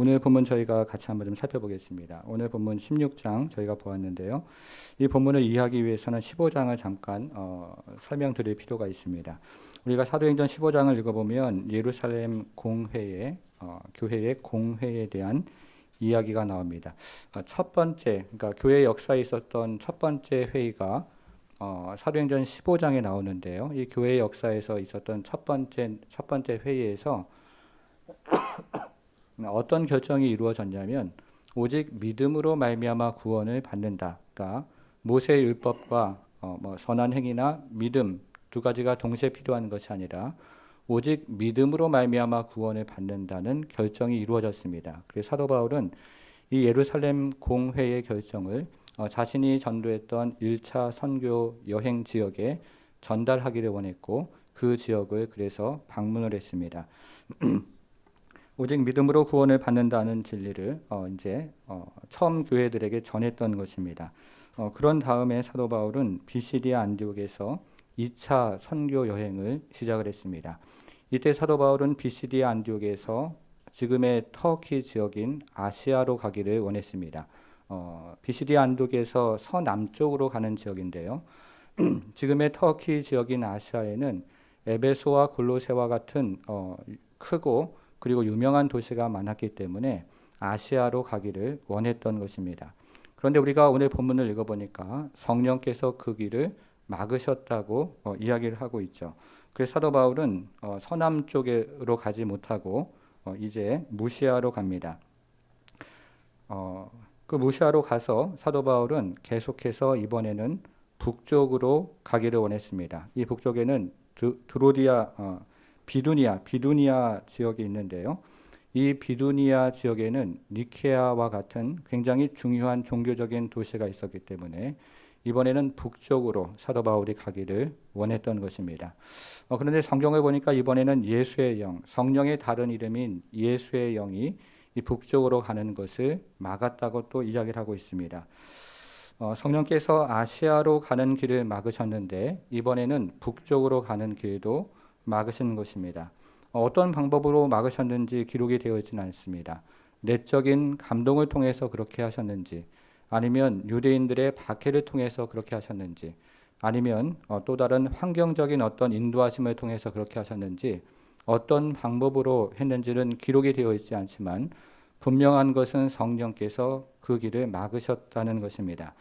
오늘 본문 저희가 같이 한번 좀 살펴보겠습니다. 오늘 본문 16장 저희가 보았는데요. 이 본문을 이해하기 위해서는 15장을 잠깐 설명드릴 필요가 있습니다. 우리가 사도행전 15장을 읽어보면 예루살렘 공회의 교회의 공회에 대한 이야기가 나옵니다. 첫 번째, 그러니까 교회 역사에 있었던 첫 번째 회의가 사도행전 15장에 나오는데요. 이 교회 역사에서 있었던 첫 번째 회의에서 어떤 결정이 이루어졌냐면 오직 믿음으로 말미암아 구원을 받는다. 그러니까 모세의 율법과 선한 행위나 믿음 두 가지가 동시에 필요한 것이 아니라 오직 믿음으로 말미암아 구원을 받는다는 결정이 이루어졌습니다. 그래서 사도 바울은 이 예루살렘 공회의 결정을 자신이 전도했던 1차 선교 여행 지역에 전달하기를 원했고 그 지역을 그래서 방문을 했습니다. 오직 믿음으로 구원을 받는다는 진리를 처음 교회들에게 전했던 것입니다. 그런 다음에 사도 바울은 비시디아 안디옥에서 2차 선교 여행을 시작을 했습니다. 이때 사도 바울은 비시디아 안디옥에서 지금의 터키 지역인 아시아로 가기를 원했습니다. 비시디아 안디옥에서 서남쪽으로 가는 지역인데요. 지금의 터키 지역인 아시아에는 에베소와 골로새와 같은 크고 그리고 유명한 도시가 많았기 때문에 아시아로 가기를 원했던 것입니다. 그런데 우리가 오늘 본문을 읽어보니까 성령께서 그 길을 막으셨다고 이야기를 하고 있죠. 그래서 사도 바울은 서남 쪽으로 가지 못하고 이제 무시아로 갑니다. 그 무시아로 가서 사도 바울은 계속해서 이번에는 북쪽으로 가기를 원했습니다. 이 북쪽에는 비두니아 지역이 있는데요. 이 비두니아 지역에는 니케아와 같은 굉장히 중요한 종교적인 도시가 있었기 때문에 이번에는 북쪽으로 사도 바울이 가기를 원했던 것입니다. 그런데 성경을 보니까 이번에는 예수의 영, 성령의 다른 이름인 예수의 영이 이 북쪽으로 가는 것을 막았다고 또 이야기를 하고 있습니다. 성령께서 아시아로 가는 길을 막으셨는데 이번에는 북쪽으로 가는 길도 막으신 것입니다. 어떤 방법으로 막으셨는지 기록이 되어 있지는 않습니다. 내적인 감동을 통해서 그렇게 하셨는지 아니면 유대인들의 박해를 통해서 그렇게 하셨는지 아니면 또 다른 환경적인 어떤 인도하심을 통해서 그렇게 하셨는지 어떤 방법으로 했는지는 기록이 되어 있지 않지만 분명한 것은 성령께서 그 길을 막으셨다는 것입니다.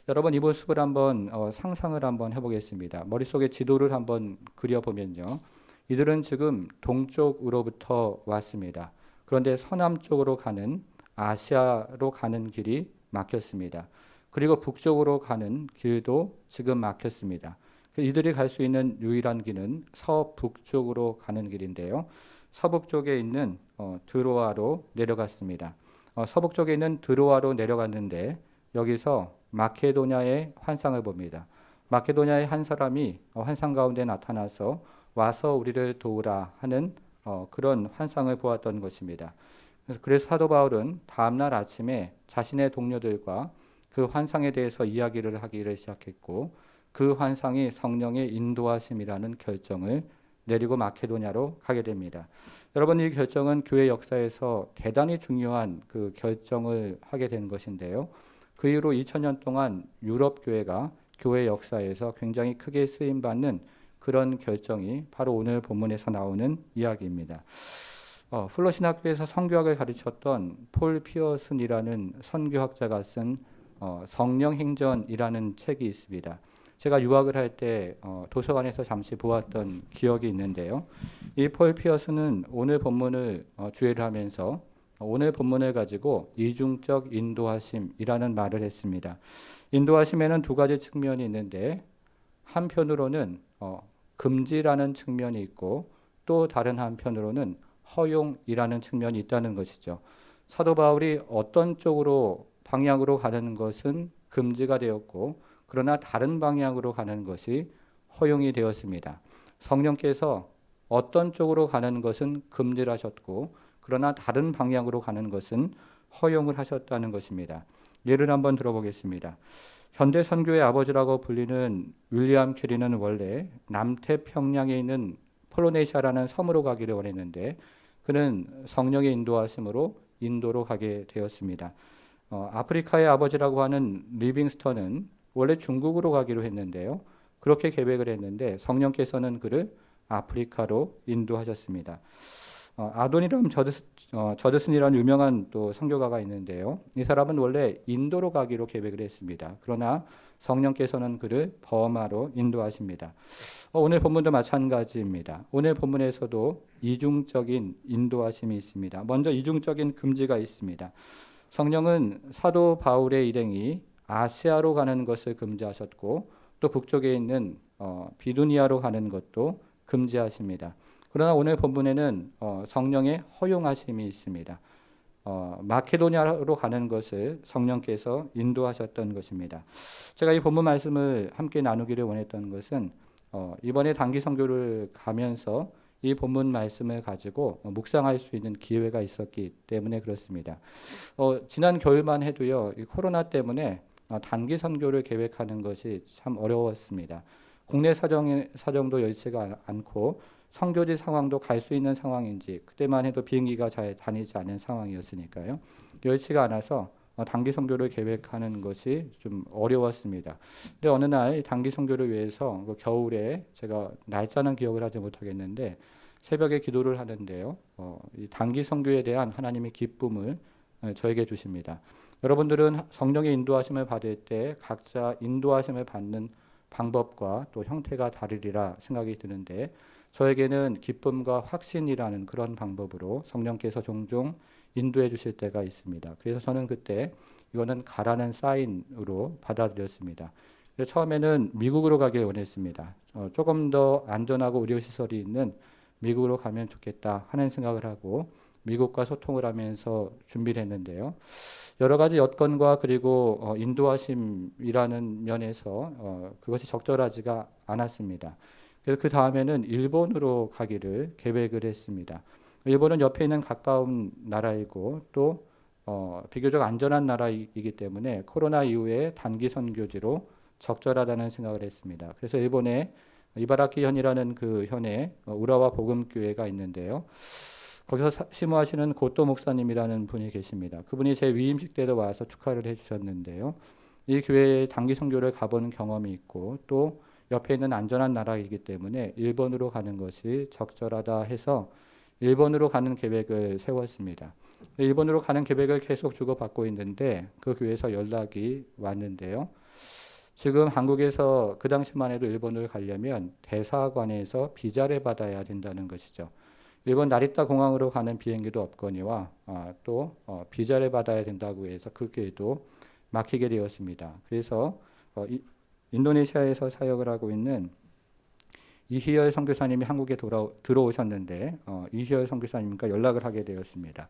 여러분 이 모습을 한번 상상을 한번 해보겠습니다. 머릿속에 지도를 한번 그려보면요. 이들은 지금 동쪽으로부터 왔습니다. 그런데 서남쪽으로 가는 아시아로 가는 길이 막혔습니다. 그리고 북쪽으로 가는 길도 지금 막혔습니다. 이들이 갈 수 있는 유일한 길은 서북쪽으로 가는 길인데요. 서북 쪽에 있는 드로아로 내려갔습니다. 서북 쪽에 있는 드로아로 내려갔는데 여기서 마케도냐의 환상을 봅니다. 마케도냐의 한 사람이 환상 가운데 나타나서 와서 우리를 도우라 하는 그런 환상을 보았던 것입니다. 그래서 사도 바울은 다음날 아침에 자신의 동료들과 그 환상에 대해서 이야기를 하기를 시작했고 그 환상이 성령의 인도하심이라는 결정을 내리고 마케도냐로 가게 됩니다. 여러분 이 결정은 교회 역사에서 대단히 중요한 그 결정을 하게 된 것인데요. 그 이후로 2000년 동안 유럽 교회가 교회 역사에서 굉장히 크게 쓰임받는 그런 결정이 바로 오늘 본문에서 나오는 이야기입니다. 플러신학교에서 성교학을 가르쳤던 폴 피어슨이라는 선교학자가 쓴 성령행전이라는 책이 있습니다. 제가 유학을 할 때 도서관에서 잠시 보았던 기억이 있는데요. 이 폴 피어슨은 오늘 본문을 주의를 하면서 오늘 본문을 가지고 이중적 인도하심이라는 말을 했습니다. 인도하심에는 두 가지 측면이 있는데 한편으로는 금지라는 측면이 있고 또 다른 한편으로는 허용이라는 측면이 있다는 것이죠. 사도 바울이 어떤 쪽으로 방향으로 가는 것은 금지가 되었고 그러나 다른 방향으로 가는 것이 허용이 되었습니다. 성령께서 어떤 쪽으로 가는 것은 금지를 하셨고 그러나 다른 방향으로 가는 것은 허용을 하셨다는 것입니다. 예를 한번 들어보겠습니다. 현대 선교의 아버지라고 불리는 윌리엄 캐리는 원래 남태평양에 있는 폴리네시아라는 섬으로 가기를 원했는데 그는 성령의 인도하심으로 인도로 가게 되었습니다. 아프리카의 아버지라고 하는 리빙스턴은 원래 중국으로 가기로 했는데요. 그렇게 계획을 했는데 성령께서는 그를 아프리카로 인도하셨습니다. 아도니람 저드슨이라는 유명한 또 선교가가 있는데요. 이 사람은 원래 인도로 가기로 계획을 했습니다. 그러나 성령께서는 그를 버마로 인도하십니다. 오늘 본문도 마찬가지입니다. 오늘 본문에서도 이중적인 인도하심이 있습니다. 먼저 이중적인 금지가 있습니다. 성령은 사도 바울의 일행이 아시아로 가는 것을 금지하셨고 또 북쪽에 있는 비두니아로 가는 것도 금지하십니다. 그러나 오늘 본문에는 성령의 허용하심이 있습니다. 마케도니아로 가는 것을 성령께서 인도하셨던 것입니다. 제가 이 본문 말씀을 함께 나누기를 원했던 것은 이번에 단기 선교를 가면서 이 본문 말씀을 가지고 묵상할 수 있는 기회가 있었기 때문에 그렇습니다. 지난 겨울만 해도요, 이 코로나 때문에 단기 선교를 계획하는 것이 참 어려웠습니다. 국내 사정도 여의치가 않고 선교지 상황도 갈 수 있는 상황인지 그때만 해도 비행기가 잘 다니지 않는 상황이었으니까요. 여의치가 않아서 단기 선교를 계획하는 것이 좀 어려웠습니다. 근데 어느 날 단기 선교를 위해서 겨울에 제가 날짜는 기억을 하지 못하겠는데 새벽에 기도를 하는데요. 이 단기 선교에 대한 하나님의 기쁨을 저에게 주십니다. 여러분들은 성령의 인도하심을 받을 때 각자 인도하심을 받는 방법과 또 형태가 다르리라 생각이 드는데 저에게는 기쁨과 확신이라는 그런 방법으로 성령께서 종종 인도해 주실 때가 있습니다. 그래서 저는 그때 이거는 가라는 사인으로 받아들였습니다. 그래서 처음에는 미국으로 가길 원했습니다. 조금 더 안전하고 의료시설이 있는 미국으로 가면 좋겠다 하는 생각을 하고 미국과 소통을 하면서 준비를 했는데요. 여러 가지 여건과 그리고 인도하심이라는 면에서 그것이 적절하지가 않았습니다. 그래서 그 다음에는 일본으로 가기를 계획을 했습니다. 일본은 옆에 있는 가까운 나라이고 또 비교적 안전한 나라이기 때문에 코로나 이후에 단기 선교지로 적절하다는 생각을 했습니다. 그래서 일본에 이바라키 현이라는 그 현에 우라와 복음교회가 있는데요. 거기서 심호하시는 고토 목사님이라는 분이 계십니다. 그분이 제 위임식 때도 와서 축하를 해주셨는데요. 이 교회에 단기 선교를 가본 경험이 있고 또 옆에 있는 안전한 나라이기 때문에 일본으로 가는 것이 적절하다 해서 일본으로 가는 계획을 세웠습니다. 일본으로 가는 계획을 계속 주고받고 있는데 그 교회에서 연락이 왔는데요. 지금 한국에서 그 당시만 해도 일본을 가려면 대사관에서 비자를 받아야 된다는 것이죠. 일본 나리타 공항으로 가는 비행기도 없거니와 또 비자를 받아야 된다고 해서 그 교회도 막히게 되었습니다. 그래서 인도네시아에서 사역을 하고 있는 이희열 선교사님이 한국에 들어오셨는데 이희열 선교사님과 연락을 하게 되었습니다.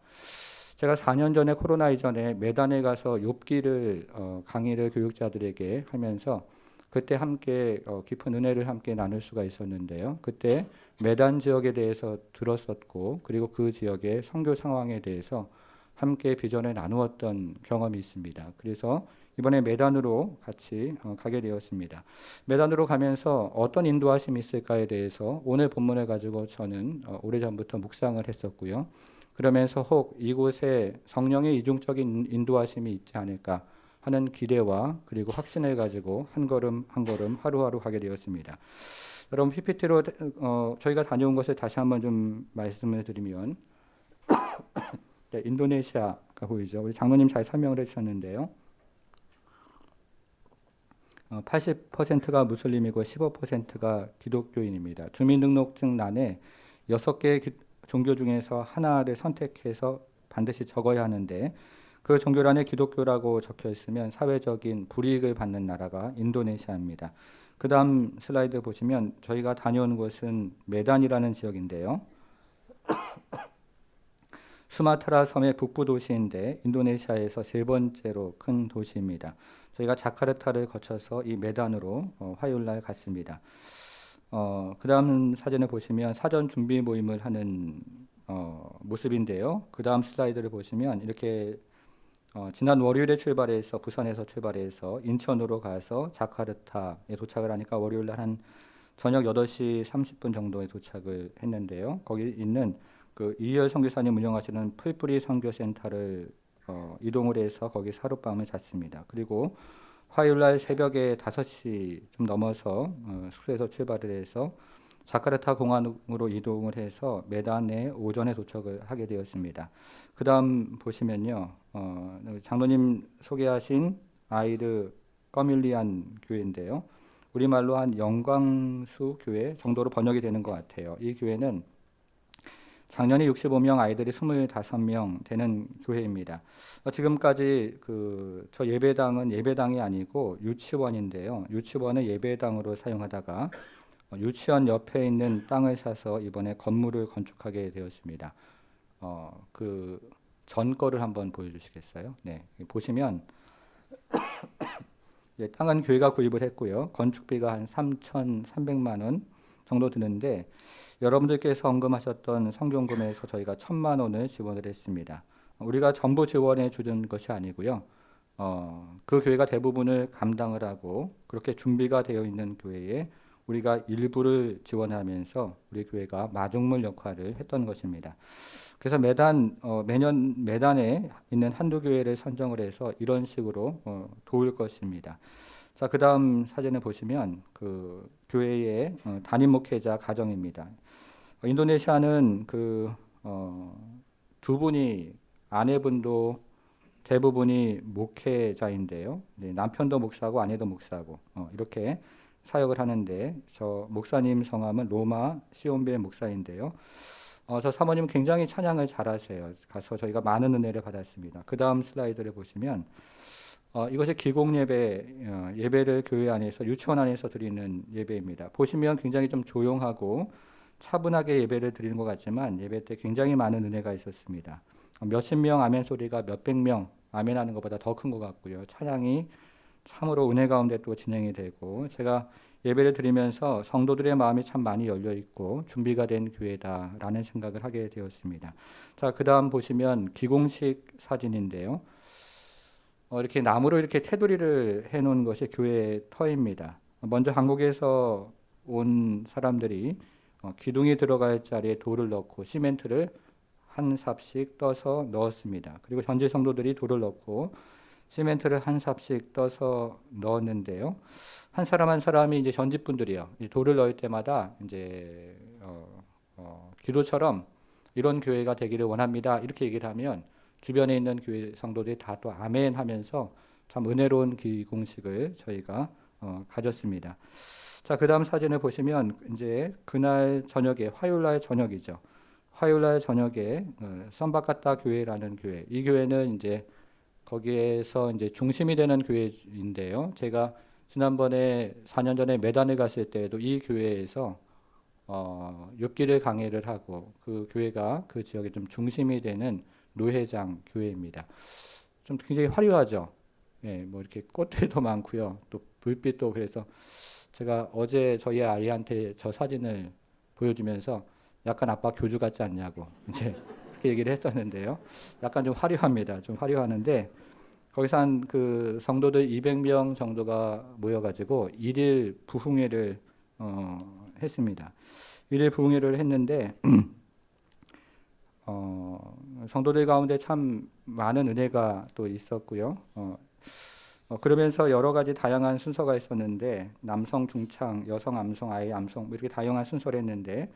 제가 4년 전에 코로나 이전에 메단에 가서 욥기를 강의를 교육자들에게 하면서 그때 함께 깊은 은혜를 함께 나눌 수가 있었는데요. 그때 메단 지역에 대해서 들었었고 그리고 그 지역의 선교 상황에 대해서 함께 비전을 나누었던 경험이 있습니다. 그래서 이번에 메단으로 같이 가게 되었습니다. 메단으로 가면서 어떤 인도하심이 있을까에 대해서 오늘 본문을 가지고 저는 오래전부터 묵상을 했었고요. 그러면서 혹 이곳에 성령의 이중적인 인도하심이 있지 않을까 하는 기대와 그리고 확신을 가지고 한 걸음 한 걸음 하루하루 가게 되었습니다. 여러분 PPT로 저희가 다녀온 것을 다시 한번 좀 말씀을 드리면 인도네시아가 보이죠. 우리 장로님 잘 설명을 해주셨는데요. 80%가 무슬림이고 15%가 기독교인입니다. 주민등록증란에 6개의 종교 중에서 하나를 선택해서 반드시 적어야 하는데 그 종교란에 기독교라고 적혀 있으면 사회적인 불이익을 받는 나라가 인도네시아입니다. 그 다음 슬라이드 보시면 저희가 다녀온 곳은 메단이라는 지역인데요. 수마트라 섬의 북부 도시인데 인도네시아에서 세 번째로 큰 도시입니다. 저희가 자카르타를 거쳐서 이 메단으로 화요일날 갔습니다. 그 다음 사진을 보시면 사전 준비 모임을 하는 모습인데요. 그 다음 슬라이드를 보시면 이렇게 지난 월요일에 출발해서 부산에서 출발해서 인천으로 가서 자카르타에 도착을 하니까 월요일날 한 저녁 8시 30분 정도에 도착을 했는데요. 거기 있는 그 이희열 선교사님 운영하시는 풀뿌리 선교센터를 이동을 해서 거기 하룻밤을 잤습니다. 그리고 화요일날 새벽에 5시 좀 넘어서 숙소에서 출발을 해서 자카르타 공항으로 이동을 해서 메단에 오전에 도착을 하게 되었습니다. 그 다음 보시면요. 장로님 소개하신 아이르 꺼밀리안 교회인데요. 우리말로 한 영광수 교회 정도로 번역이 되는 것 같아요. 이 교회는 작년에 65명 아이들이 25명 되는 교회입니다. 지금까지 저 예배당은 예배당이 아니고 유치원인데요. 유치원을 예배당으로 사용하다가 유치원 옆에 있는 땅을 사서 이번에 건물을 건축하게 되었습니다. 그 전거를 한번 보여주시겠어요? 네, 보시면 땅은 교회가 구입을 했고요. 건축비가 한 3,300만 원 정도 드는데 여러분들께서 언급하셨던 성경금에서 저희가 1,000만 원을 지원을 했습니다. 우리가 전부 지원해 주는 것이 아니고요. 그 교회가 대부분을 감당을 하고 그렇게 준비가 되어 있는 교회에 우리가 일부를 지원하면서 우리 교회가 마중물 역할을 했던 것입니다. 그래서 매년 매단에 있는 한두 교회를 선정을 해서 이런 식으로 도울 것입니다. 자, 그 다음 사진을 보시면 그 교회의 담임 목회자 가정입니다. 인도네시아는 두 분이 아내분도 대부분이 목회자인데요. 네, 남편도 목사고 아내도 목사고 이렇게 사역을 하는데 저 목사님 성함은 로마 시온베 목사인데요. 저 사모님은 굉장히 찬양을 잘하세요. 가서 저희가 많은 은혜를 받았습니다. 그 다음 슬라이드를 보시면 이것이 기공 예배, 예배를 교회 안에서 유치원 안에서 드리는 예배입니다. 보시면 굉장히 좀 조용하고 차분하게 예배를 드리는 것 같지만 예배 때 굉장히 많은 은혜가 있었습니다. 몇십 명 아멘 소리가 몇백 명 아멘하는 것보다 더 큰 것 같고요. 찬양이 참으로 은혜 가운데 또 진행이 되고 제가 예배를 드리면서 성도들의 마음이 참 많이 열려 있고 준비가 된 교회다라는 생각을 하게 되었습니다. 자, 그 다음 보시면 기공식 사진인데요. 이렇게 나무로 이렇게 테두리를 해놓은 것이 교회의 터입니다. 먼저 한국에서 온 사람들이 기둥이 들어갈 자리에 돌을 넣고 시멘트를 한 삽씩 떠서 넣었습니다. 그리고 현지 성도들이 돌을 넣고 시멘트를 한 삽씩 떠서 넣었는데요. 한 사람 한 사람이 이제 전집 분들이요. 돌을 넣을 때마다 이제 기도처럼 이런 교회가 되기를 원합니다. 이렇게 얘기를 하면 주변에 있는 교회 성도들이 다 또 아멘 하면서 참 은혜로운 기공식을 저희가 가졌습니다. 자, 그다음 사진을 보시면 이제 그날 저녁에 화요일날 저녁이죠. 화요일날 저녁에 선바카타 교회라는 교회. 이 교회는 이제 거기에서 이제 중심이 되는 교회인데요. 제가 지난번에 4년 전에 메단을 갔을 때에도 이 교회에서 욥기를 강의를 하고 그 교회가 그 지역에 좀 중심이 되는 노회장 교회입니다. 좀 굉장히 화려하죠. 예, 뭐 이렇게 꽃들도 많고요. 또 불빛도 그래서 제가 어제 저희 아이한테 저 사진을 보여주면서 약간 아빠 교주 같지 않냐고 이제 그렇게 얘기를 했었는데요. 약간 좀 화려합니다. 좀 화려하는데 거기서 한 그 성도들 200명 정도가 모여가지고 일일 부흥회를 했습니다. 일일 부흥회를 했는데 성도들 가운데 참 많은 은혜가 또 있었고요. 그러면서 여러 가지 다양한 순서가 있었는데 남성 중창, 여성 암송, 아이 암송 뭐 이렇게 다양한 순서를 했는데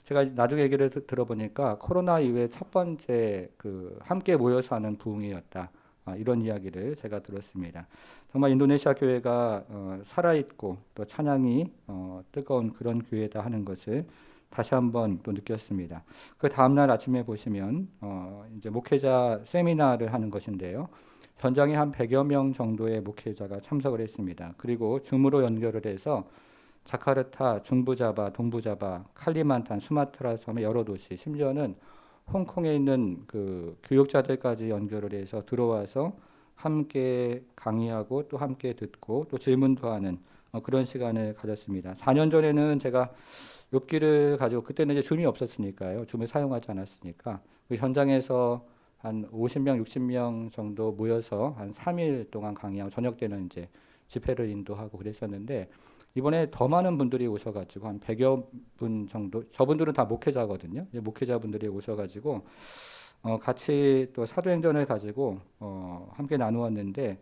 제가 나중에 얘기를 들어보니까 코로나 이후에 첫 번째 그 함께 모여서 하는 부흥회였다. 이런 이야기를 제가 들었습니다. 정말 인도네시아 교회가 살아있고 또 찬양이 뜨거운 그런 교회다 하는 것을 다시 한번 또 느꼈습니다. 그 다음날 아침에 보시면 이제 목회자 세미나를 하는 것인데요. 현장에 한 100여 명 정도의 목회자가 참석을 했습니다. 그리고 줌으로 연결을 해서 자카르타, 중부자바, 동부자바, 칼리만탄, 수마트라 섬의 여러 도시, 심지어는 홍콩에 있는 그 교육자들까지 연결을 해서 들어와서 함께 강의하고 또 함께 듣고 또 질문도 하는 그런 시간을 가졌습니다. 4년 전에는 제가 욥기를 가지고 그때는 이제 줌이 없었으니까요. 줌을 사용하지 않았으니까 그 현장에서 한 50명, 60명 정도 모여서 한 3일 동안 강의하고 저녁 때는 이제 집회를 인도하고 그랬었는데 이번에 더 많은 분들이 오셔가지고 한 100여 분 정도, 저분들은 다 목회자거든요. 목회자분들이 오셔가지고 같이 또 사도행전을 가지고 함께 나누었는데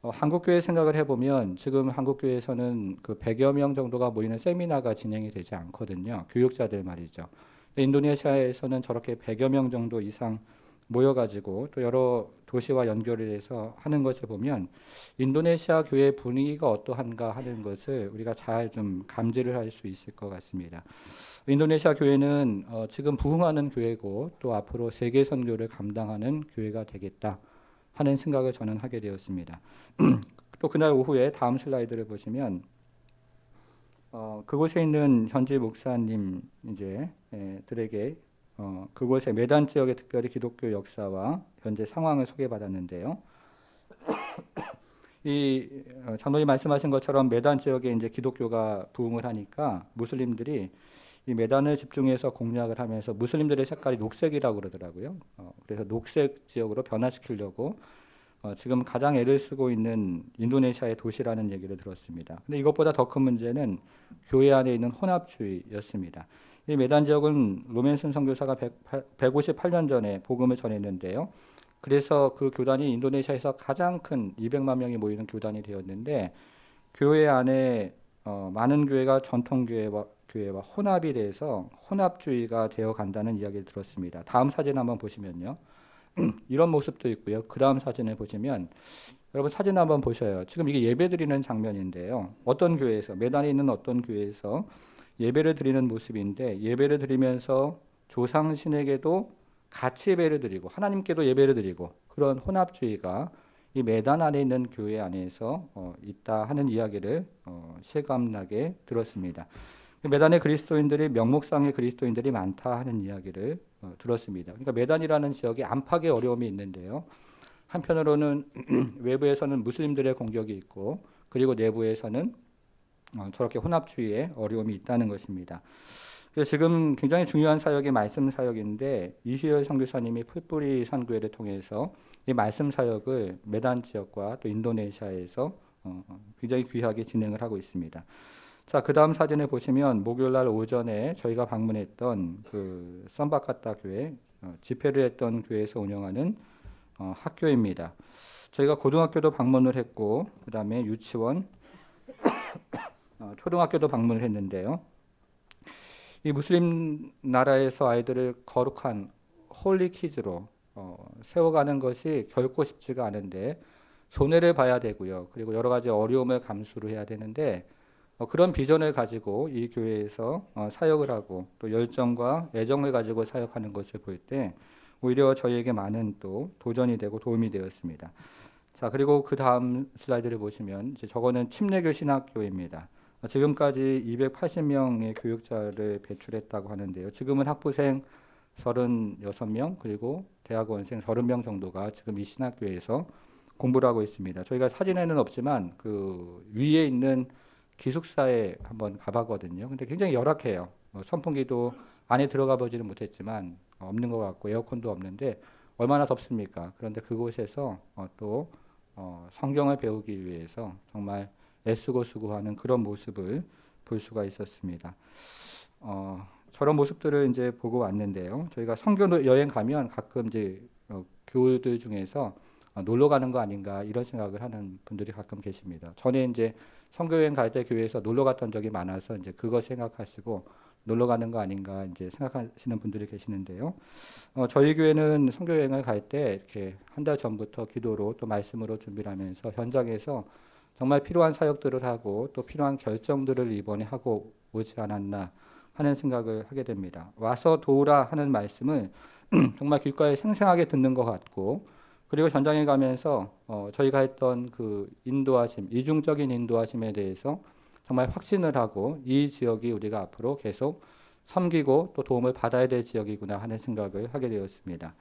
한국교회 생각을 해보면 지금 한국교회에서는 그 100여 명 정도가 모이는 세미나가 진행이 되지 않거든요. 교육자들 말이죠. 인도네시아에서는 저렇게 100여 명 정도 이상 모여가지고 또 여러 도시와 연결을 해서 하는 것을 보면 인도네시아 교회 분위기가 어떠한가 하는 것을 우리가 잘 좀 감지를 할 수 있을 것 같습니다. 인도네시아 교회는 지금 부흥하는 교회고 또 앞으로 세계 선교를 감당하는 교회가 되겠다 하는 생각을 저는 하게 되었습니다. 또 그날 오후에 다음 슬라이드를 보시면 그곳에 있는 현지 목사님 들에게 그곳의 메단 지역의 특별히 기독교 역사와 현재 상황을 소개받았는데요. 이 장로님 말씀하신 것처럼 메단 지역에 이제 기독교가 부흥을 하니까 무슬림들이 이 메단을 집중해서 공략을 하면서 무슬림들의 색깔이 녹색이라고 그러더라고요. 그래서 녹색 지역으로 변화시키려고 지금 가장 애를 쓰고 있는 인도네시아의 도시라는 얘기를 들었습니다. 근데 이것보다 더 큰 문제는 교회 안에 있는 혼합주의였습니다. 이 메단 지역은 로맨슨 선교사가 158년 전에 복음을 전했는데요. 그래서 그 교단이 인도네시아에서 가장 큰 200만 명이 모이는 교단이 되었는데 교회 안에 많은 교회가 전통 교회와 혼합이 돼서 혼합주의가 되어 간다는 이야기를 들었습니다. 다음 사진 한번 보시면요. 이런 모습도 있고요. 그 다음 사진을 보시면 여러분 사진 한번 보셔요. 지금 이게 예배 드리는 장면인데요. 어떤 교회에서 메단에 있는 어떤 교회에서 예배를 드리는 모습인데 예배를 드리면서 조상신에게도 같이 예배를 드리고 하나님께도 예배를 드리고 그런 혼합주의가 이 메단 안에 있는 교회 안에서 있다 하는 이야기를 실감나게 들었습니다. 메단의 그리스도인들이 명목상의 그리스도인들이 많다 하는 이야기를 들었습니다. 그러니까 메단이라는 지역에 안팎의 어려움이 있는데요. 한편으로는 외부에서는 무슬림들의 공격이 있고 그리고 내부에서는 저렇게 혼합주의의 어려움이 있다는 것입니다. 그래서 지금 굉장히 중요한 사역이 말씀 사역인데 이시열 선교사님이 풀뿌리 선교회를 통해서 이 말씀 사역을 메단 지역과 또 인도네시아에서 굉장히 귀하게 진행을 하고 있습니다. 자, 그 다음 사진을 보시면 목요일날 오전에 저희가 방문했던 그 썸바카타 교회, 집회를 했던 교회에서 운영하는 학교입니다. 저희가 고등학교도 방문을 했고 그 다음에 유치원, 초등학교도 방문을 했는데요. 이 무슬림 나라에서 아이들을 거룩한 홀리 키즈로 세워가는 것이 결코 쉽지가 않은데 손해를 봐야 되고요. 그리고 여러 가지 어려움을 감수를 해야 되는데 그런 비전을 가지고 이 교회에서 사역을 하고 또 열정과 애정을 가지고 사역하는 것을 볼 때 오히려 저희에게 많은 또 도전이 되고 도움이 되었습니다. 자, 그리고 그 다음 슬라이드를 보시면 이제 저거는 침례교 신학교입니다. 지금까지 280명의 교육자를 배출했다고 하는데요. 지금은 학부생 36명 그리고 대학원생 30명 정도가 지금 이 신학교에서 공부를 하고 있습니다. 저희가 사진에는 없지만 그 위에 있는 기숙사에 한번 가봤거든요. 근데 굉장히 열악해요. 선풍기도 안에 들어가 보지는 못했지만 없는 것 같고 에어컨도 없는데 얼마나 덥습니까? 그런데 그곳에서 또 성경을 배우기 위해서 정말 애쓰고 수고하는 그런 모습을 볼 수가 있었습니다. 저런 모습들을 이제 보고 왔는데요. 저희가 선교 여행 가면 가끔 이제 교우들 중에서 놀러 가는 거 아닌가 이런 생각을 하는 분들이 가끔 계십니다. 전에 이제 선교 여행 갈 때 교회에서 놀러 갔던 적이 많아서 이제 그거 생각하시고 놀러 가는 거 아닌가 이제 생각하시는 분들이 계시는데요. 저희 교회는 선교 여행을 갈 때 이렇게 한 달 전부터 기도로 또 말씀으로 준비를 하면서 현장에서 정말 필요한 사역들을 하고 또 필요한 결정들을 이번에 하고 오지 않았나 하는 생각을 하게 됩니다. 와서 도우라 하는 말씀을 정말 귓가에 생생하게 듣는 것 같고 그리고 현장에 가면서 저희가 했던 그 인도하심, 이중적인 인도하심에 대해서 정말 확신을 하고 이 지역이 우리가 앞으로 계속 섬기고 또 도움을 받아야 될 지역이구나 하는 생각을 하게 되었습니다.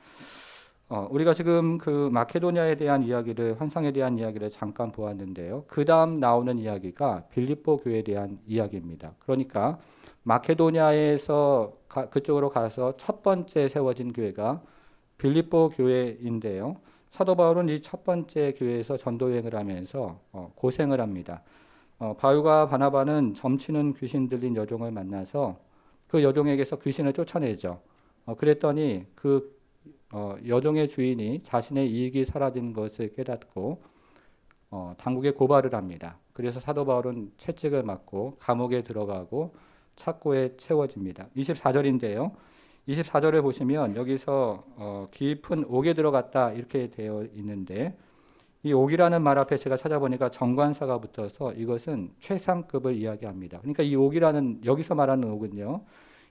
우리가 지금 그 마케도니아에 대한 이야기를 환상에 대한 이야기를 잠깐 보았는데요. 그 다음 나오는 이야기가 빌립보 교회에 대한 이야기입니다. 그러니까 마케도니아에서 그쪽으로 가서 첫 번째 세워진 교회가 빌립보 교회인데요. 사도 바울은 이 첫 번째 교회에서 전도 여행을 하면서 고생을 합니다. 바울과 바나바는 점치는 귀신 들린 여종을 만나서 그 여종에게서 귀신을 쫓아내죠. 그랬더니 그 여종의 주인이 자신의 이익이 사라진 것을 깨닫고 당국에 고발을 합니다. 그래서 사도 바울은 채찍을 맞고 감옥에 들어가고 착고에 채워집니다. 24절인데요. 24절을 보시면 여기서 깊은 옥에 들어갔다 이렇게 되어 있는데 이 옥이라는 말 앞에 제가 찾아보니까 정관사가 붙어서 이것은 최상급을 이야기합니다. 그러니까 이 옥이라는 여기서 말하는 옥은요.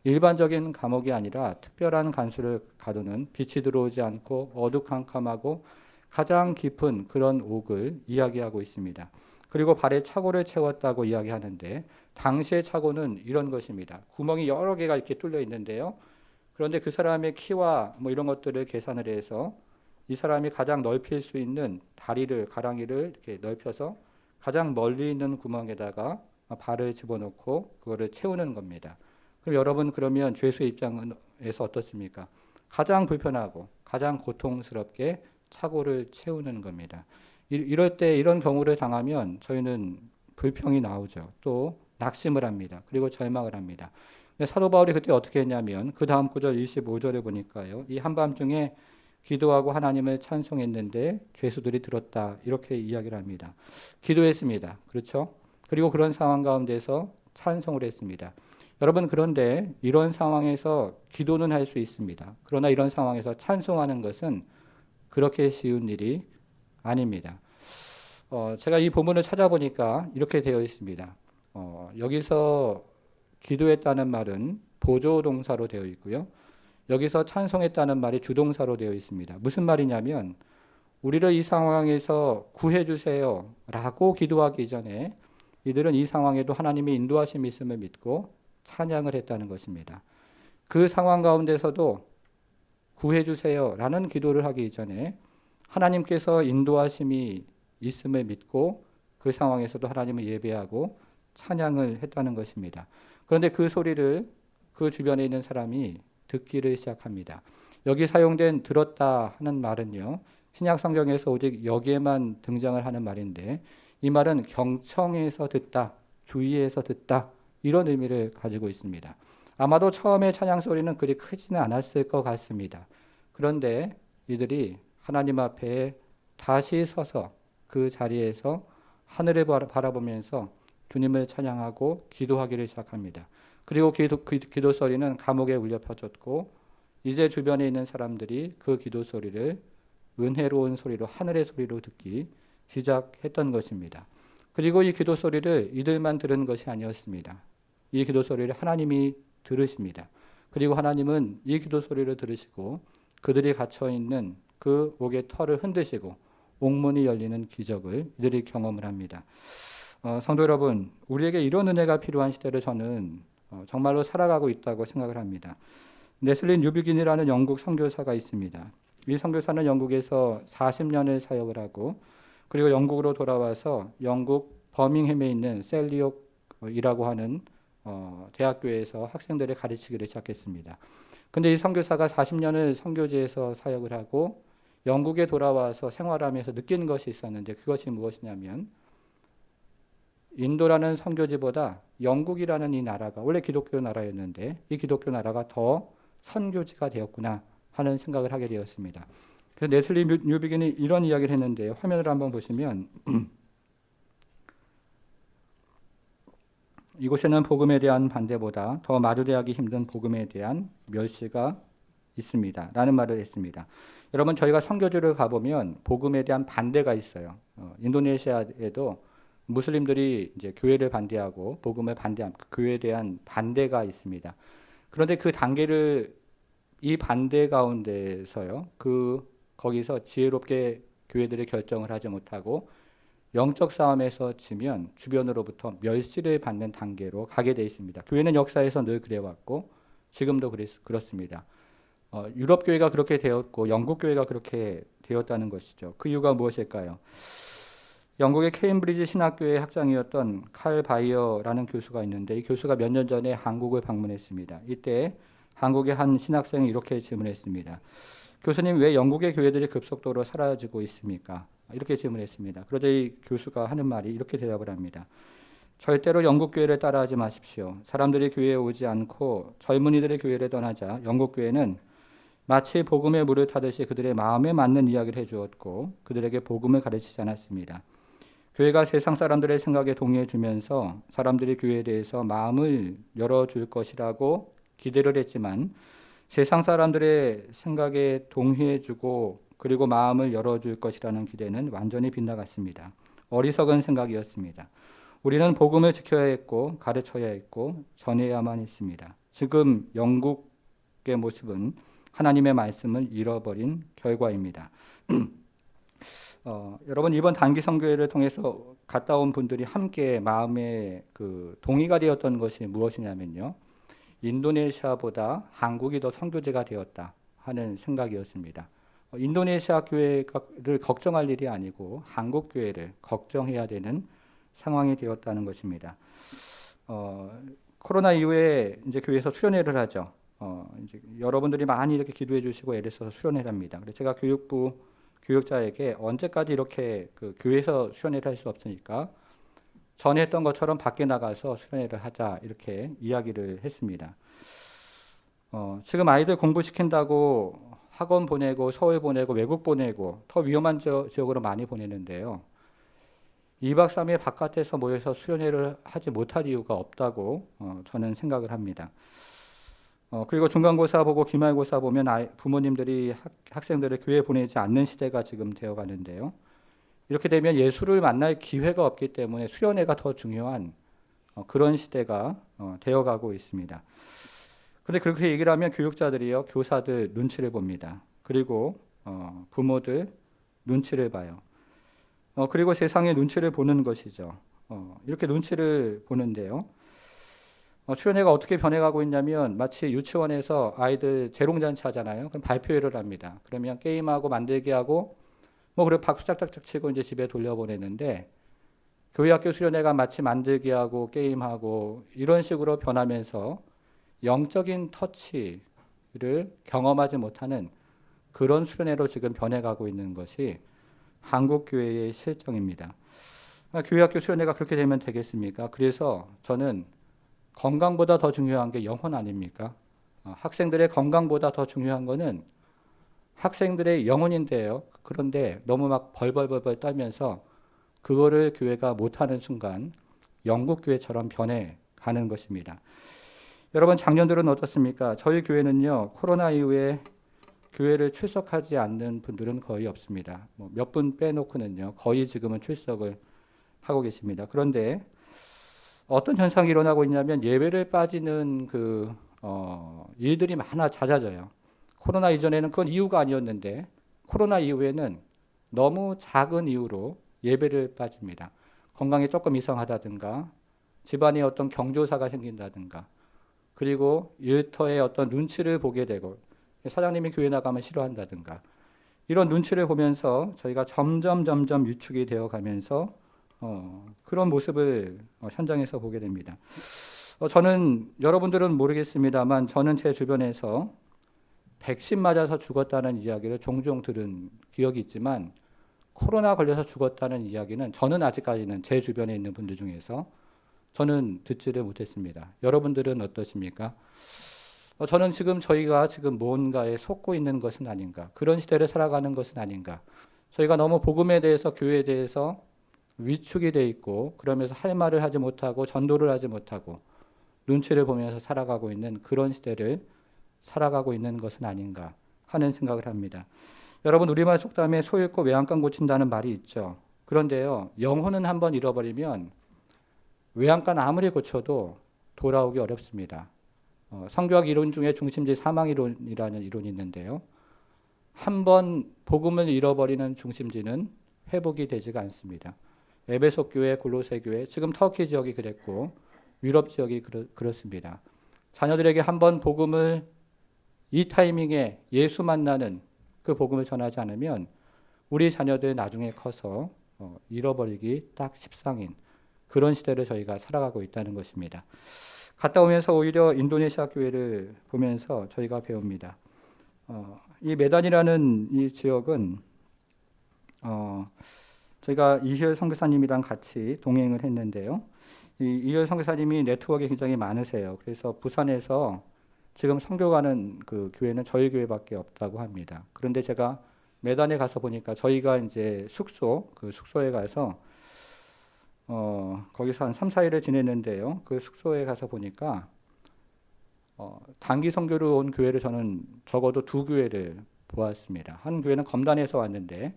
일반적인 감옥이 아니라 특별한 간수를 가두는 빛이 들어오지 않고 어두컴컴하고 가장 깊은 그런 옥을 이야기하고 있습니다. 그리고 발에 착고를 채웠다고 이야기하는데 당시의 착고는 이런 것입니다. 구멍이 여러 개가 이렇게 뚫려 있는데요. 그런데 그 사람의 키와 뭐 이런 것들을 계산을 해서 이 사람이 가장 넓힐 수 있는 다리를 가랑이를 이렇게 넓혀서 가장 멀리 있는 구멍에다가 발을 집어넣고 그거를 채우는 겁니다. 그럼 여러분 그러면 죄수의 입장에서 어떻습니까? 가장 불편하고 가장 고통스럽게 착오를 채우는 겁니다. 이럴 때 이런 경우를 당하면 저희는 불평이 나오죠. 또 낙심을 합니다. 그리고 절망을 합니다. 근데 사도 바울이 그때 어떻게 했냐면 그 다음 구절 25절에 보니까요. 이 한밤중에 기도하고 하나님을 찬송했는데 죄수들이 들었다. 이렇게 이야기를 합니다. 기도했습니다. 그렇죠? 그리고 그런 상황 가운데서 찬송을 했습니다. 여러분 그런데 이런 상황에서 기도는 할 수 있습니다. 그러나 이런 상황에서 찬송하는 것은 그렇게 쉬운 일이 아닙니다. 제가 이 본문을 찾아보니까 이렇게 되어 있습니다. 여기서 기도했다는 말은 보조 동사로 되어 있고요. 여기서 찬송했다는 말이 주동사로 되어 있습니다. 무슨 말이냐면 우리를 이 상황에서 구해주세요 라고 기도하기 전에 이들은 이 상황에도 하나님의 인도하심이 있음을 믿고 찬양을 했다는 것입니다. 그 상황 가운데서도 구해주세요 라는 기도를 하기 전에 하나님께서 인도하심이 있음을 믿고 그 상황에서도 하나님을 예배하고 찬양을 했다는 것입니다. 그런데 그 소리를 그 주변에 있는 사람이 듣기를 시작합니다. 여기 사용된 들었다 하는 말은요. 신약 성경에서 오직 여기에만 등장을 하는 말인데 이 말은 경청해서 듣다, 주의해서 듣다 이런 의미를 가지고 있습니다. 아마도 처음에 찬양 소리는 그리 크지는 않았을 것 같습니다. 그런데 이들이 하나님 앞에 다시 서서 그 자리에서 하늘을 바라보면서 주님을 찬양하고 기도하기를 시작합니다. 그리고 기도 소리는 감옥에 울려 퍼졌고 이제 주변에 있는 사람들이 그 기도 소리를 은혜로운 소리로 하늘의 소리로 듣기 시작했던 것입니다. 그리고 이 기도 소리를 이들만 들은 것이 아니었습니다. 이 기도 소리를 하나님이 들으십니다. 그리고 하나님은 이 기도 소리를 들으시고 그들이 갇혀 있는 그 옥의 털을 흔드시고 옥문이 열리는 기적을 이들이 경험을 합니다. 성도 여러분, 우리에게 이런 은혜가 필요한 시대를 저는 정말로 살아가고 있다고 생각을 합니다. 네슬린 뉴비긴이라는 영국 선교사가 있습니다. 이 선교사는 영국에서 40년을 사역을 하고 그리고 영국으로 돌아와서 영국 버밍햄에 있는 셀리옥이라고 하는 대학교에서 학생들을 가르치기를 시작했습니다. 근데 이 선교사가 40년을 선교지에서 사역을 하고 영국에 돌아와서 생활하면서 느끼는 것이 있었는데 그것이 무엇이냐면 인도라는 선교지보다 영국이라는 이 나라가 원래 기독교 나라였는데 이 기독교 나라가 더 선교지가 되었구나 하는 생각을 하게 되었습니다. 그래서 네슬리 뉴비긴이 이런 이야기를 했는데요. 화면을 한번 보시면 이곳에는 복음에 대한 반대보다 더 마주대하기 힘든 복음에 대한 멸시가 있습니다. 라는 말을 했습니다. 여러분 저희가 선교지를 가보면 복음에 대한 반대가 있어요. 인도네시아에도 무슬림들이 이제 교회를 반대하고 복음을 반대하고 교회에 대한 반대가 있습니다. 그런데 그 단계를 이 반대 가운데서요. 거기서 지혜롭게 교회들이 결정을 하지 못하고 영적 싸움에서 지면 주변으로부터 멸시를 받는 단계로 가게 되어 있습니다. 교회는 역사에서 늘 그래왔고 지금도 그렇습니다. 유럽 교회가 그렇게 되었고 영국 교회가 그렇게 되었다는 것이죠. 그 이유가 무엇일까요? 영국의 케임브리지 신학교의 학장이었던 칼 바이어라는 교수가 있는데 이 교수가 몇 년 전에 한국을 방문했습니다. 이때 한국의 한 신학생이 이렇게 질문했습니다. 교수님, 왜 영국의 교회들이 급속도로 사라지고 있습니까? 이렇게 질문했습니다. 그러자 이 교수가 하는 말이 이렇게 대답을 합니다. 절대로 영국 교회를 따라하지 마십시오. 사람들이 교회에 오지 않고 젊은이들의 교회를 떠나자 영국 교회는 마치 복음의 물을 타듯이 그들의 마음에 맞는 이야기를 해주었고 그들에게 복음을 가르치지 않았습니다. 교회가 세상 사람들의 생각에 동의해 주면서 사람들이 교회에 대해서 마음을 열어줄 것이라고 기대를 했지만 세상 사람들의 생각에 동의해 주고 그리고 마음을 열어줄 것이라는 기대는 완전히 빗나갔습니다. 어리석은 생각이었습니다. 우리는 복음을 지켜야 했고 가르쳐야 했고 전해야만 했습니다. 지금 영국의 모습은 하나님의 말씀을 잃어버린 결과입니다. 여러분 이번 단기 선교회를 통해서 갔다 온 분들이 함께 마음에 동의가 되었던 것이 무엇이냐면요. 인도네시아보다 한국이 더 선교지가 되었다 하는 생각이었습니다. 인도네시아 교회를 걱정할 일이 아니고 한국 교회를 걱정해야 되는 상황이 되었다는 것입니다. 코로나 이후에 이제 교회에서 수련회를 하죠. 이제 여러분들이 많이 이렇게 기도해 주시고 애를 써서 수련회를 합니다. 그래서 제가 교육부 교육자에게 언제까지 이렇게 교회에서 수련회를 할 수 없으니까 전에 했던 것처럼 밖에 나가서 수련회를 하자 이렇게 이야기를 했습니다. 지금 아이들 공부시킨다고 학원 보내고 서울 보내고 외국 보내고 더 위험한 지역으로 많이 보내는데요. 2박 3일 바깥에서 모여서 수련회를 하지 못할 이유가 없다고 저는 생각을 합니다. 그리고 중간고사 보고 기말고사 보면 부모님들이 학생들을 교회 보내지 않는 시대가 지금 되어가는데요. 이렇게 되면 예수를 만날 기회가 없기 때문에 수련회가 더 중요한 그런 시대가 되어가고 있습니다. 그런데 그렇게 얘기를 하면 교육자들이요, 교사들 눈치를 봅니다. 그리고 부모들 눈치를 봐요. 그리고 세상의 눈치를 보는 것이죠. 이렇게 눈치를 보는데요. 수련회가 어떻게 변해가고 있냐면 마치 유치원에서 아이들 재롱잔치 하잖아요. 그럼 발표회를 합니다. 그러면 게임하고 만들기 하고 그리고 박수 짝짝짝 치고 이제 집에 돌려보내는데 교회학교 수련회가 마치 만들기 하고 게임하고 이런 식으로 변하면서 영적인 터치를 경험하지 못하는 그런 수련회로 지금 변해가고 있는 것이 한국 교회의 실정입니다. 교회학교 수련회가 그렇게 되면 되겠습니까? 그래서 저는 건강보다 더 중요한 게 영혼 아닙니까? 학생들의 건강보다 더 중요한 거는 학생들의 영혼인데요. 그런데 너무 막 벌벌벌 떨면서 그거를 교회가 못하는 순간 영국 교회처럼 변해가는 것입니다. 여러분 작년들은 어떻습니까? 저희 교회는요. 코로나 이후에 교회를 출석하지 않는 분들은 거의 없습니다. 몇 분 빼놓고는요. 거의 지금은 출석을 하고 계십니다. 그런데 어떤 현상이 일어나고 있냐면 예배를 빠지는 일들이 잦아져요. 코로나 이전에는 그건 이유가 아니었는데 코로나 이후에는 너무 작은 이유로 예배를 빠집니다. 건강이 조금 이상하다든가 집안에 어떤 경조사가 생긴다든가 그리고 일터에 어떤 눈치를 보게 되고 사장님이 교회 나가면 싫어한다든가 이런 눈치를 보면서 저희가 점점 위축이 되어 가면서 그런 모습을 현장에서 보게 됩니다. 저는 여러분들은 모르겠습니다만 저는 제 주변에서 백신 맞아서 죽었다는 이야기를 종종 들은 기억이 있지만 코로나 걸려서 죽었다는 이야기는 저는 아직까지는 제 주변에 있는 분들 중에서 저는 듣지를 못했습니다. 여러분들은 어떠십니까? 저는 저희가 뭔가에 속고 있는 것은 아닌가, 그런 시대를 살아가는 것은 아닌가. 저희가 너무 복음에 대해서 교회에 대해서 위축이 돼 있고 그러면서 할 말을 하지 못하고 전도를 하지 못하고 눈치를 보면서 살아가고 있는 그런 시대를 살아가고 있는 것은 아닌가 하는 생각을 합니다. 여러분 우리말 속담에 소 잃고 외양간 고친다는 말이 있죠. 그런데요. 영혼은 한번 잃어버리면 외양간 아무리 고쳐도 돌아오기 어렵습니다. 성교학 이론 중에 중심지 사망 이론이라는 이론이 있는데요. 한번 복음을 잃어버리는 중심지는 회복이 되지가 않습니다. 에베소 교회, 골로새 교회, 지금 터키 지역이 그랬고 유럽 지역이 그렇습니다. 자녀들에게 한번 복음을 이 타이밍에 예수 만나는 그 복음을 전하지 않으면 우리 자녀들 나중에 커서 잃어버리기 딱 십상인 그런 시대를 저희가 살아가고 있다는 것입니다. 갔다 오면서 오히려 인도네시아 교회를 보면서 저희가 배웁니다. 이 메단이라는 이 지역은 저희가 이시열 선교사님이랑 같이 동행을 했는데요. 이열 선교사님이 네트워크가 굉장히 많으세요. 그래서 부산에서 지금 선교가는 그 교회는 저희 교회밖에 없다고 합니다. 그런데 제가 매단에 가서 보니까 저희가 이제 그 숙소에 가서 거기서 한 3, 4일을 지냈는데요. 그 숙소에 가서 보니까 단기 선교로 온 교회를 저는 적어도 2교회를 보았습니다. 한 교회는 검단에서 왔는데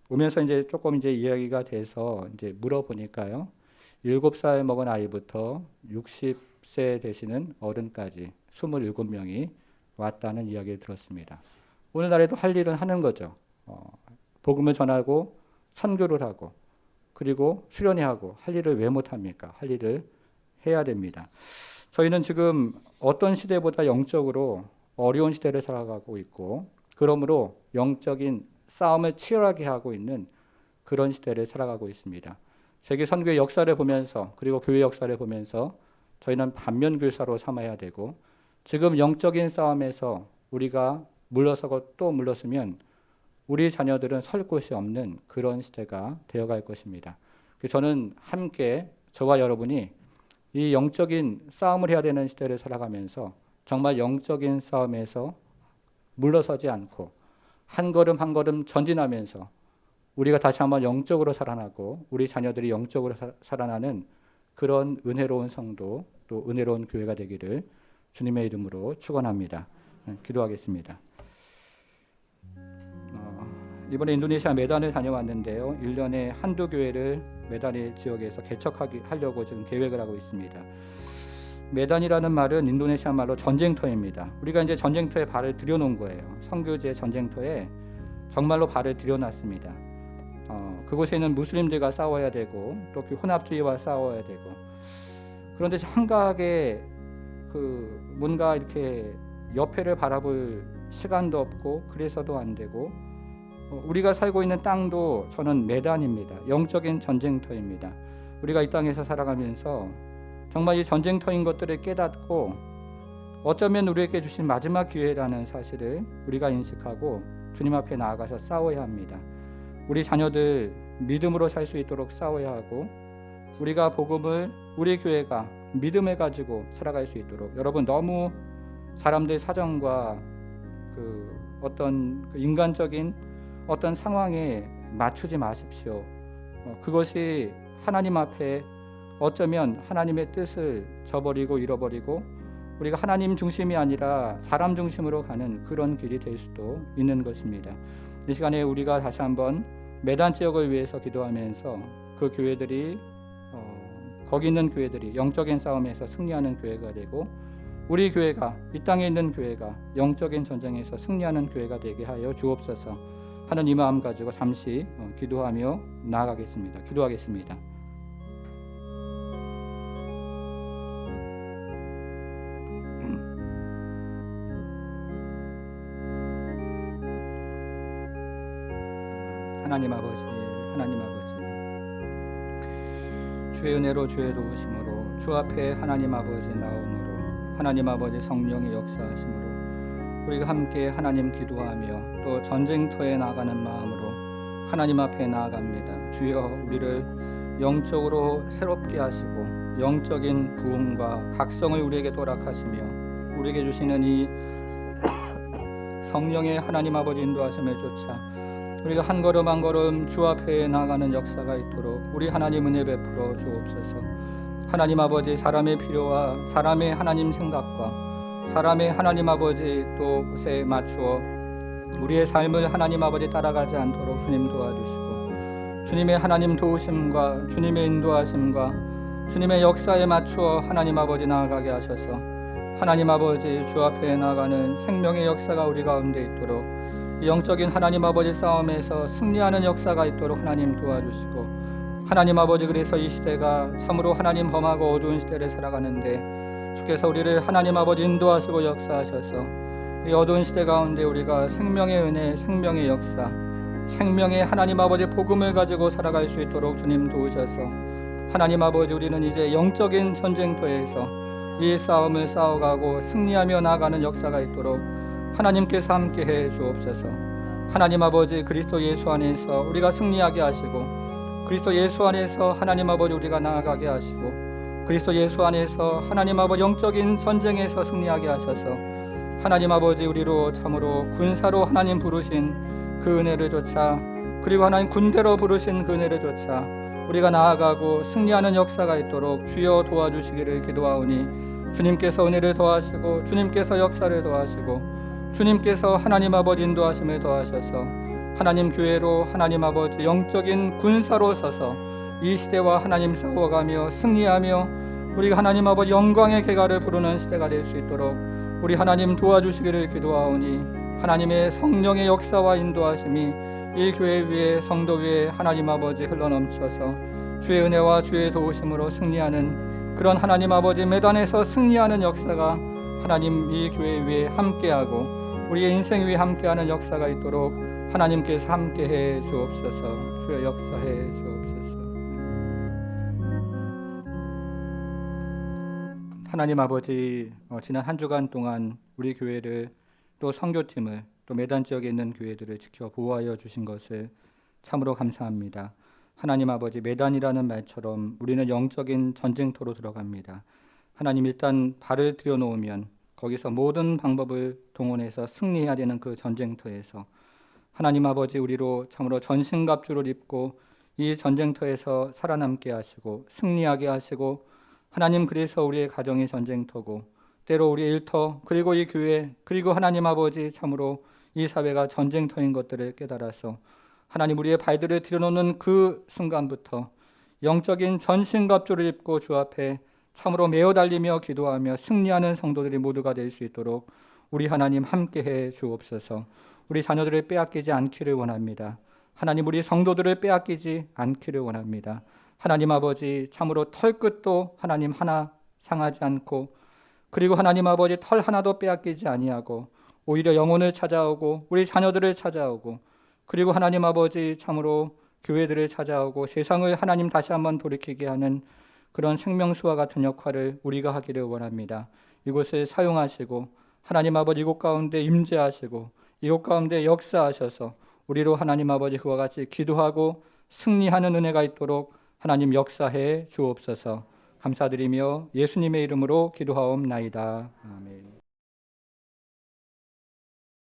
오면서 이제 조금 이제 이야기가 돼서 이제 물어보니까요. 7살 먹은 아이부터 60세 되시는 어른까지 27명이 왔다는 이야기를 들었습니다. 오늘날에도 할 일은 하는 거죠. 복음을 전하고 선교를 하고 그리고 수련회하고 할 일을 왜 못합니까? 할 일을 해야 됩니다. 저희는 지금 어떤 시대보다 영적으로 어려운 시대를 살아가고 있고 그러므로 영적인 싸움을 치열하게 하고 있는 그런 시대를 살아가고 있습니다. 세계 선교의 역사를 보면서 그리고 교회 역사를 보면서 저희는 반면교사로 삼아야 되고 지금 영적인 싸움에서 우리가 물러서고 또 물러서면 우리 자녀들은 설 곳이 없는 그런 시대가 되어갈 것입니다. 저는 함께 저와 여러분이 이 영적인 싸움을 해야 되는 시대를 살아가면서 정말 영적인 싸움에서 물러서지 않고 한 걸음 한 걸음 전진하면서 우리가 다시 한번 영적으로 살아나고 우리 자녀들이 영적으로 살아나는 그런 은혜로운 성도 또 은혜로운 교회가 되기를 주님의 이름으로 축원합니다. 기도하겠습니다. 이번에 인도네시아 메단을 다녀왔는데요. 1년에 한두 교회를 메단의 지역에서 개척하려고 지금 계획을 하고 있습니다. 메단이라는 말은 인도네시아 말로 전쟁터입니다. 우리가 이제 전쟁터에 발을 들여놓은 거예요. 선교제 전쟁터에 정말로 발을 들여놨습니다. 그곳에는 무슬림들과 싸워야 되고 또 혼합주의와 싸워야 되고 그런데 한가하게 뭔가 이렇게 옆에를 바라볼 시간도 없고 그래서도 안 되고 우리가 살고 있는 땅도 저는 메단입니다. 영적인 전쟁터입니다. 우리가 이 땅에서 살아가면서 정말 이 전쟁터인 것들을 깨닫고 어쩌면 우리에게 주신 마지막 기회라는 사실을 우리가 인식하고 주님 앞에 나아가서 싸워야 합니다. 우리 자녀들 믿음으로 살 수 있도록 싸워야 하고 우리가 복음을 우리 교회가 믿음을 가지고 살아갈 수 있도록 여러분 너무 사람들 사정과 어떤 인간적인 어떤 상황에 맞추지 마십시오. 그것이 하나님 앞에 어쩌면 하나님의 뜻을 저버리고 잃어버리고 우리가 하나님 중심이 아니라 사람 중심으로 가는 그런 길이 될 수도 있는 것입니다. 이 시간에 우리가 다시 한번 메단 지역을 위해서 기도하면서 그 교회들이 거기 있는 교회들이 영적인 싸움에서 승리하는 교회가 되고 우리 교회가 이 땅에 있는 교회가 영적인 전쟁에서 승리하는 교회가 되게 하여 주옵소서 하는 이 마음 가지고 잠시 기도하며 나아가겠습니다. 기도하겠습니다. 하나님 아버지, 하나님 아버지, 주의 은혜로 주의 도우심으로 주 앞에 하나님 아버지 나옴으로 하나님 아버지 성령의 역사하심으로 우리가 함께 하나님 기도하며 또 전쟁터에 나가는 마음으로 하나님 앞에 나아갑니다. 주여 우리를 영적으로 새롭게 하시고 영적인 부흥과 각성을 우리에게 도락하시며 우리에게 주시는 이 성령의 하나님 아버지 인도하심을 쫓아 우리가 한 걸음 한 걸음 주 앞에 나아가는 역사가 있도록 우리 하나님 은혜 베풀어 주옵소서. 하나님 아버지 사람의 필요와 사람의 하나님 생각과 사람의 하나님 아버지 또 것에 맞추어 우리의 삶을 하나님 아버지 따라가지 않도록 주님 도와주시고 주님의 하나님 도우심과 주님의 인도하심과 주님의 역사에 맞추어 하나님 아버지 나아가게 하셔서 하나님 아버지 주 앞에 나아가는 생명의 역사가 우리 가운데 있도록 영적인 하나님 아버지 싸움에서 승리하는 역사가 있도록 하나님 도와주시고 하나님 아버지 그래서 이 시대가 참으로 하나님 험하고 어두운 시대를 살아가는데 주께서 우리를 하나님 아버지 인도하시고 역사하셔서 이 어두운 시대 가운데 우리가 생명의 은혜, 생명의 역사, 생명의 하나님 아버지 복음을 가지고 살아갈 수 있도록 주님 도우셔서 하나님 아버지 우리는 이제 영적인 전쟁터에서 이 싸움을 싸워가고 승리하며 나아가는 역사가 있도록 하나님께서 함께해 주옵소서. 하나님 아버지 그리스도 예수 안에서 우리가 승리하게 하시고 그리스도 예수 안에서 하나님 아버지 우리가 나아가게 하시고 그리스도 예수 안에서 하나님 아버지 영적인 전쟁에서 승리하게 하셔서 하나님 아버지 우리로 참으로 군사로 하나님 부르신 그 은혜를 좇아 그리고 하나님 군대로 부르신 그 은혜를 좇아 우리가 나아가고 승리하는 역사가 있도록 주여 도와주시기를 기도하오니 주님께서 은혜를 더하시고 주님께서 역사를 더하시고 주님께서 하나님 아버지 인도하심을 더하셔서 하나님 교회로 하나님 아버지 영적인 군사로 서서 이 시대와 하나님 싸워가며 승리하며 우리가 하나님 아버지 영광의 계가를 부르는 시대가 될 수 있도록 우리 하나님 도와주시기를 기도하오니 하나님의 성령의 역사와 인도하심이 이 교회 위에 성도 위에 하나님 아버지 흘러넘쳐서 주의 은혜와 주의 도우심으로 승리하는 그런 하나님 아버지 매단에서 승리하는 역사가 하나님 이 교회 위에 함께하고 우리의 인생 위에 함께하는 역사가 있도록 하나님께서 함께해 주옵소서. 주여 역사해 주옵소서. 하나님 아버지 지난 한 주간 동안 우리 교회를 또 선교팀을 또 매단 지역에 있는 교회들을 지켜 보호하여 주신 것을 참으로 감사합니다. 하나님 아버지 매단이라는 말처럼 우리는 영적인 전쟁터로 들어갑니다. 하나님 일단 발을 들여놓으면 거기서 모든 방법을 동원해서 승리해야 되는 그 전쟁터에서 하나님 아버지 우리로 참으로 전신갑주를 입고 이 전쟁터에서 살아남게 하시고 승리하게 하시고 하나님 그래서 우리의 가정이 전쟁터고 때로 우리의 일터 그리고 이 교회 그리고 하나님 아버지 참으로 이 사회가 전쟁터인 것들을 깨달아서 하나님 우리의 발들을 들여놓는 그 순간부터 영적인 전신갑주를 입고 주 앞에 참으로 매어 달리며 기도하며 승리하는 성도들이 모두가 될 수 있도록 우리 하나님 함께해 주옵소서. 우리 자녀들을 빼앗기지 않기를 원합니다. 하나님 우리 성도들을 빼앗기지 않기를 원합니다. 하나님 아버지 참으로 털끝도 하나님 하나 상하지 않고 그리고 하나님 아버지 털 하나도 빼앗기지 아니하고 오히려 영혼을 찾아오고 우리 자녀들을 찾아오고 그리고 하나님 아버지 참으로 교회들을 찾아오고 세상을 하나님 다시 한번 돌이키게 하는 그런 생명수와 같은 역할을 우리가 하기를 원합니다. 이곳을 사용하시고 하나님 아버지 이곳 가운데 임재하시고 이곳 가운데 역사하셔서 우리로 하나님 아버지 그와 같이 기도하고 승리하는 은혜가 있도록 하나님 역사해 주옵소서. 감사드리며 예수님의 이름으로 기도하옵나이다. 아멘.